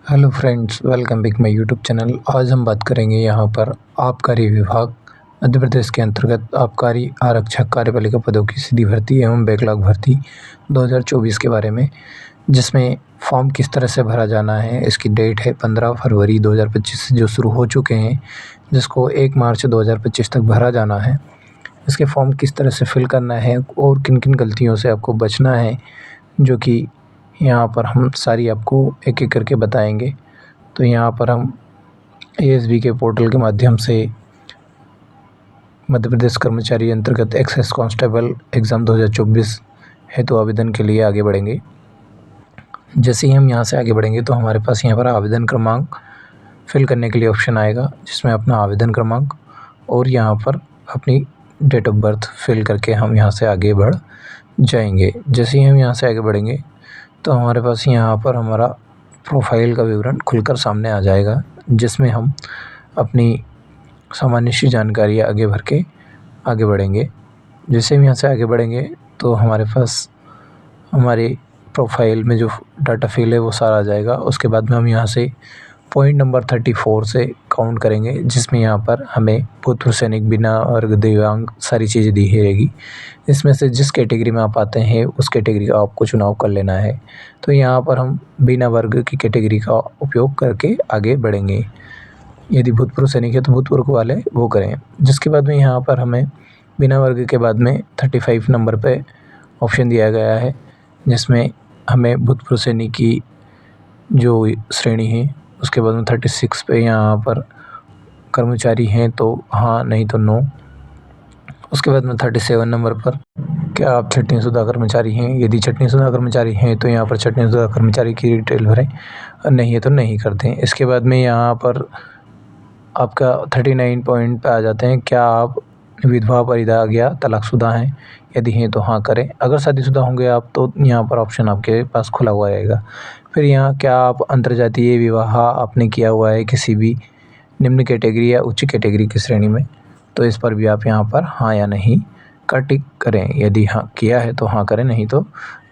Hello friends, welcome back my YouTube channel. आज हम बात करेंगे यहाँ पर आबकारी विभाग मध्य प्रदेश के अंतर्गत आबकारी आरक्षक कार्यपालिका पदों की सीधी भर्ती एवं बैकलॉग भर्ती 2024 के बारे में, जिसमें फॉर्म किस तरह से भरा जाना है। इसकी डेट है 15 फरवरी 2025 जो शुरू हो चुके हैं, जिसको 1 मार्च 2025 तक भरा जाना है। इसके फॉर्म किस तरह से फिल करना है और किन किन गलतियों से आपको बचना है, जो कि यहाँ पर हम सारी आपको एक-एक करके बताएंगे। तो यहाँ पर हम एएसबी के पोर्टल के माध्यम से मध्य प्रदेश कर्मचारी अंतर्गत एक्साइज कांस्टेबल एग्ज़ाम 2024 हेतु आवेदन के लिए आगे बढ़ेंगे। जैसे ही हम यहाँ से आगे बढ़ेंगे तो हमारे पास यहाँ पर आवेदन क्रमांक फिल करने के लिए ऑप्शन आएगा, जिसमें अपना आवेदन क्रमांक और यहाँ पर अपनी डेट ऑफ बर्थ फिल करके हम यहाँ से आगे बढ़ जाएंगे। जैसे ही हम यहाँ से आगे बढ़ेंगे तो हमारे पास यहाँ पर हमारा प्रोफाइल का विवरण खुलकर सामने आ जाएगा, जिसमें हम अपनी सामान्य सी जानकारी आगे भर के आगे बढ़ेंगे। जैसे हम यहाँ से आगे बढ़ेंगे तो हमारे पास हमारे प्रोफाइल में जो डाटा फिल है वो सारा आ जाएगा। उसके बाद में हम यहाँ से पॉइंट नंबर 34 से काउंट करेंगे, जिसमें यहाँ पर हमें भूतपूर्व सैनिक, बिना वर्ग, दिव्यांग सारी चीज़ें दी रहेगी। इसमें से जिस कैटेगरी में आप आते हैं उस कैटेगरी का आपको चुनाव कर लेना है। तो यहाँ पर हम बिना वर्ग की कैटेगरी का उपयोग करके आगे बढ़ेंगे। यदि भूतपूर्व सैनिक है तो भूतपूर्व वाले वो करें। जिसके बाद में यहाँ पर हमें बिना वर्ग के बाद में 35 नंबर पे ऑप्शन दिया गया है, जिसमें हमें भूतपूर्व सैनिक की जो श्रेणी है उसके बाद में 36 पे यहाँ पर कर्मचारी हैं तो हाँ, नहीं तो नो। उसके बाद में 37 नंबर पर क्या आप छँटनीशुदा कर्मचारी हैं। यदि छँटनीशुदा कर्मचारी हैं तो यहाँ पर छँटनीशुदा कर्मचारी की डिटेल भरें, और नहीं है तो नहीं करते हैं। इसके बाद में यहाँ पर आपका 39 पॉइंट पे आ जाते हैं, क्या आप विधवा, परित्याग या तलाकशुदा हैं। यदि हैं तो हाँ करें। अगर शादीशुदा होंगे आप तो यहाँ पर ऑप्शन आपके पास खुला हुआ रहेगा। फिर यहाँ क्या आप अंतर्जातीय विवाह आपने किया हुआ है किसी भी निम्न कैटेगरी या उच्च कैटेगरी की श्रेणी में, तो इस पर भी आप यहाँ पर हाँ या नहीं का टिक करें। यदि हाँ किया है तो हाँ करें, नहीं तो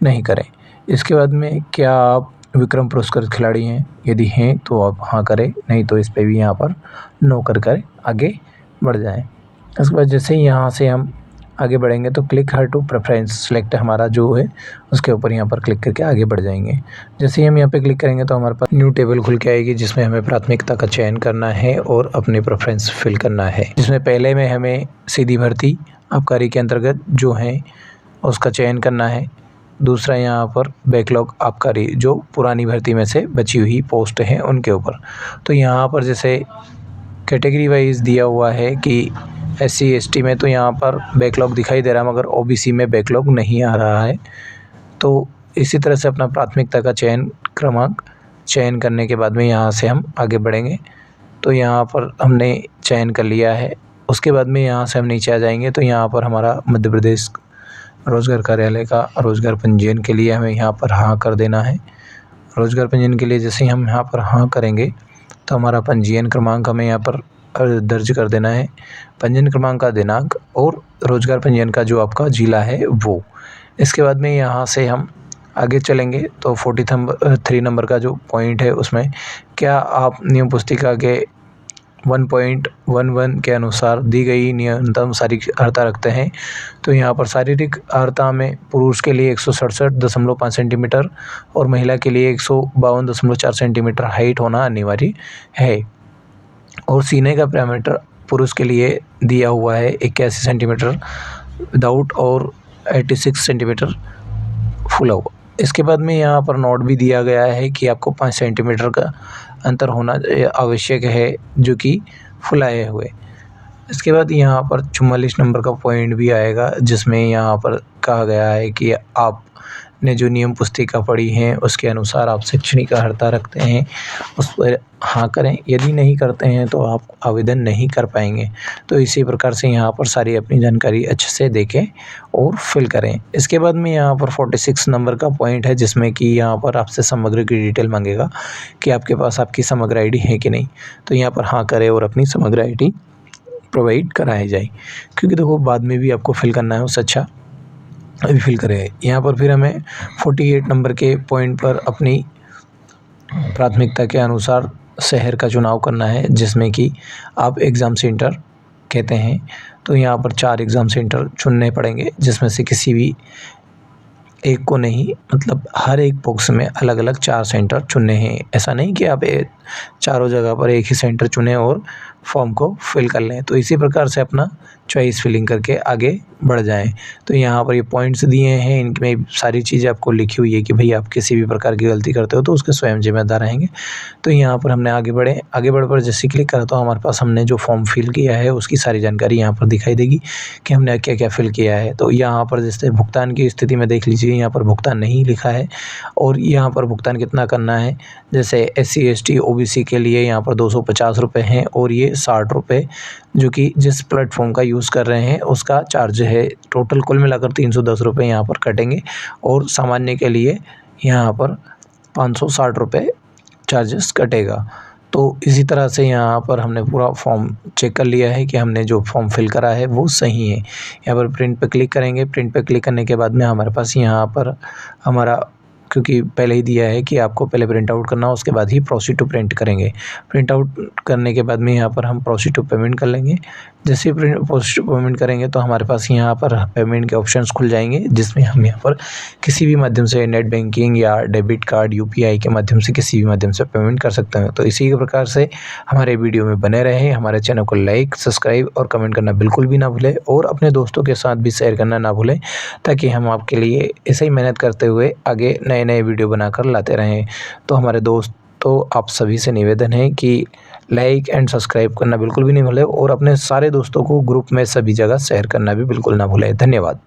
नहीं करें। इसके बाद में क्या आप विक्रम पुरस्कृत खिलाड़ी हैं। यदि हैं तो आप हाँ करें, नहीं तो इस पे भी यहाँ पर नो कर आगे बढ़ जाएं। इसके बाद जैसे ही यहाँ से हम आगे बढ़ेंगे तो click here to preference select हमारा जो है उसके ऊपर यहाँ पर क्लिक करके आगे बढ़ जाएंगे। जैसे ही हम यहाँ पे क्लिक करेंगे तो हमारे पास न्यू टेबल खुल के आएगी, जिसमें हमें प्राथमिकता का चयन करना है और अपने प्रेफरेंस फिल करना है। जिसमें पहले में हमें सीधी भर्ती आबकारी के अंतर्गत जो है उसका चयन करना है। दूसरा यहाँ पर बैकलॉग आबकारी, जो पुरानी भर्ती में से बची हुई पोस्ट हैं उनके ऊपर। तो यहाँ पर जैसे कैटेगरी वाइज दिया हुआ है कि SC ST में तो यहाँ पर बैकलॉग दिखाई दे रहा है, मगर OBC में बैकलॉग नहीं आ रहा है। तो इसी तरह से अपना प्राथमिकता का क्रमांक चयन करने के बाद में यहाँ से हम आगे बढ़ेंगे। तो यहाँ पर हमने चयन कर लिया है। उसके बाद में यहाँ से हम नीचे आ जाएंगे तो यहाँ पर हमारा मध्य प्रदेश रोजगार कार्यालय का रोजगार पंजीयन के लिए हमें यहाँ पर हाँ कर देना है। रोजगार पंजीयन के लिए जैसे ही हम यहाँ पर हाँ करेंगे तो हमारा पंजीयन क्रमांक हमें यहाँ पर दर्ज कर देना है। पंजीयन क्रमांक का दिनांक और रोजगार पंजीयन का जो आपका जिला है वो। इसके बाद में यहाँ से हम आगे चलेंगे तो 43 नंबर का जो पॉइंट है उसमें क्या आप नियम पुस्तिका के 1.11 के अनुसार दी गई न्यूनतम शारीरिक अर्हता रखते हैं। तो यहाँ पर शारीरिक अर्हता में पुरुष के लिए 167.5 सेंटीमीटर और महिला के लिए 152.4 सेंटीमीटर हाइट होना अनिवार्य है। और सीने का पैरामीटर पुरुष के लिए दिया हुआ है 81 सेंटीमीटर विदाउट और 86 सेंटीमीटर फुला हुआ। इसके बाद में यहाँ पर नोट भी दिया गया है कि आपको 5 सेंटीमीटर का अंतर होना आवश्यक है, जो कि फुलाए हुए। इसके बाद यहाँ पर 44 नंबर का पॉइंट भी आएगा, जिसमें यहाँ पर कहा गया है कि आपने जो नियम पुस्तिका पढ़ी है उसके अनुसार आप शैक्षणिक अर्हता रखते हैं, उस पर हाँ करें। यदि नहीं करते हैं तो आप आवेदन नहीं कर पाएंगे। तो इसी प्रकार से यहाँ पर सारी अपनी जानकारी अच्छे से देखें और फिल करें। इसके बाद में यहाँ पर 46 नंबर का पॉइंट है, जिसमें कि यहाँ पर आपसे समग्र की डिटेल मांगेगा कि आपके पास आपकी समग्र ID है कि नहीं। तो यहाँ पर हाँ करें और अपनी समग्र ID प्रोवाइड कराई जाए, क्योंकि देखो बाद में भी आपको फिल करना है, उससे अच्छा अभी फिल करें। यहाँ पर फिर हमें 48 नंबर के पॉइंट पर अपनी प्राथमिकता के अनुसार शहर का चुनाव करना है, जिसमें कि आप एग्ज़ाम सेंटर कहते हैं। तो यहाँ पर 4 एग्ज़ाम सेंटर चुनने पड़ेंगे, जिसमें से किसी भी एक को नहीं, मतलब हर एक बॉक्स में अलग अलग 4 सेंटर चुनने हैं। ऐसा नहीं कि आप चारों जगह पर एक ही सेंटर चुनें और फॉर्म को फिल कर लें। तो इसी प्रकार से अपना चॉइस फिलिंग करके आगे बढ़ जाएं। तो यहाँ पर ये पॉइंट्स दिए हैं, इनमें सारी चीज़ें आपको लिखी हुई है कि भाई आप किसी भी प्रकार की गलती करते हो तो उसके स्वयं जिम्मेदार रहेंगे। तो यहाँ पर हमने आगे बढ़ पर जैसे क्लिक करा तो हमारे पास हमने जो फॉर्म फिल किया है उसकी सारी जानकारी यहाँ पर दिखाई देगी कि हमने क्या क्या फिल किया है। तो यहाँ पर जैसे भुगतान की स्थिति में देख लीजिए, यहाँ पर भुगतान नहीं लिखा है और यहाँ पर भुगतान कितना करना है। जैसे SC ST OBC के लिए यहाँ पर 250 रुपये हैं और ये 60 रुपये जो कि जिस प्लेटफॉर्म का यूज़ कर रहे हैं उसका चार्ज है। टोटल कुल मिलाकर 310 रुपये यहाँ पर कटेंगे और सामान्य के लिए यहाँ पर 560 रुपये चार्जेस कटेगा। तो इसी तरह से यहाँ पर हमने पूरा फॉर्म चेक कर लिया है कि हमने जो फॉर्म फिल करा है वो सही है। यहाँ पर प्रिंट पे क्लिक करेंगे। प्रिंट पे क्लिक करने के बाद में हमारे पास यहाँ पर हमारा, क्योंकि पहले ही दिया है कि आपको पहले प्रिंट आउट करना, उसके बाद ही प्रोसीड टू प्रिंट करेंगे। प्रिंट आउट करने के बाद में यहाँ पर हम प्रोसीड टू पेमेंट कर लेंगे। जैसे ही प्रोसीड टू पेमेंट करेंगे तो हमारे पास यहाँ पर पेमेंट के ऑप्शंस खुल जाएंगे, जिसमें हम यहाँ पर किसी भी माध्यम से नेट बैंकिंग या डेबिट कार्ड UPI के माध्यम से किसी भी माध्यम से पेमेंट कर सकते हैं। तो इसी के प्रकार से हमारे वीडियो में बने रहें। हमारे चैनल को लाइक, सब्सक्राइब और कमेंट करना बिल्कुल भी ना भूलें और अपने दोस्तों के साथ भी शेयर करना ना भूलें, ताकि हम आपके लिए ऐसे ही मेहनत करते हुए आगे नए नए वीडियो बनाकर लाते रहें। तो हमारे दोस्तों, आप सभी से निवेदन है कि लाइक एंड सब्सक्राइब करना बिल्कुल भी नहीं भूलें और अपने सारे दोस्तों को ग्रुप में सभी जगह शेयर करना भी बिल्कुल ना भूलें। धन्यवाद।